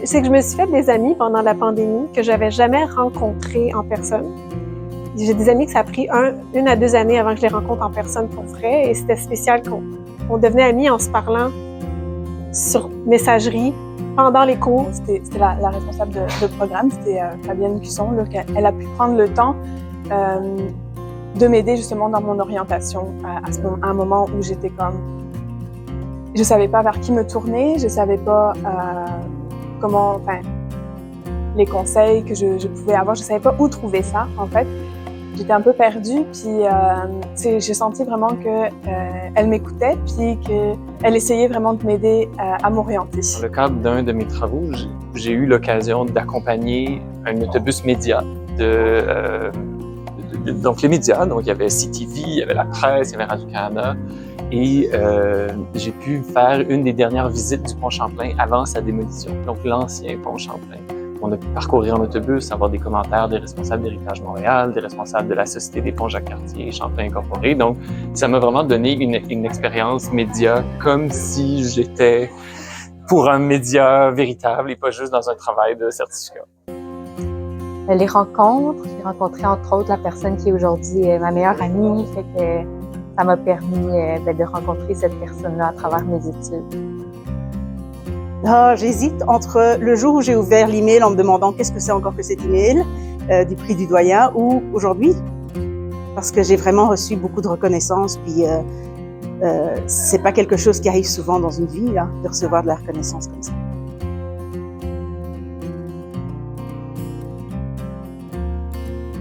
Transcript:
c'est que je me suis fait des amis pendant la pandémie que j'avais jamais rencontrés en personne. J'ai des amis que ça a pris 1 à 2 années avant que je les rencontre en personne pour vrai, et c'était spécial qu'on devenait amis en se parlant sur messagerie pendant les cours. C'était la responsable de programme, c'était Fabienne Cusson. Elle a pu prendre le temps de m'aider justement dans mon orientation à un moment où j'étais comme... Je savais pas vers qui me tourner, je savais pas comment... Enfin, les conseils que je pouvais avoir, je savais pas où trouver ça, en fait. J'étais un peu perdue, puis j'ai senti vraiment qu'elle m'écoutait, puis qu'elle essayait vraiment de m'aider à m'orienter. Dans le cadre d'un de mes travaux, j'ai eu l'occasion d'accompagner un autobus média donc les médias, donc il y avait CTV, il y avait la presse, il y avait Radio-Canada, et j'ai pu faire une des dernières visites du pont Champlain avant sa démolition, donc l'ancien pont Champlain. On a pu parcourir en autobus, avoir des commentaires des responsables d'Héritage Montréal, des responsables de la Société des ponts Jacques-Cartier, Champlain Incorporé. Donc, ça m'a vraiment donné une expérience média comme si j'étais pour un média véritable et pas juste dans un travail de certificat. Les rencontres, j'ai rencontré entre autres la personne qui est aujourd'hui ma meilleure amie, fait que ça m'a permis de rencontrer cette personne-là à travers mes études. J'hésite entre le jour où j'ai ouvert l'email en me demandant qu'est-ce que c'est encore que cet email du prix du doyen, ou aujourd'hui, parce que j'ai vraiment reçu beaucoup de reconnaissance, puis c'est pas quelque chose qui arrive souvent dans une vie, là, de recevoir de la reconnaissance comme ça.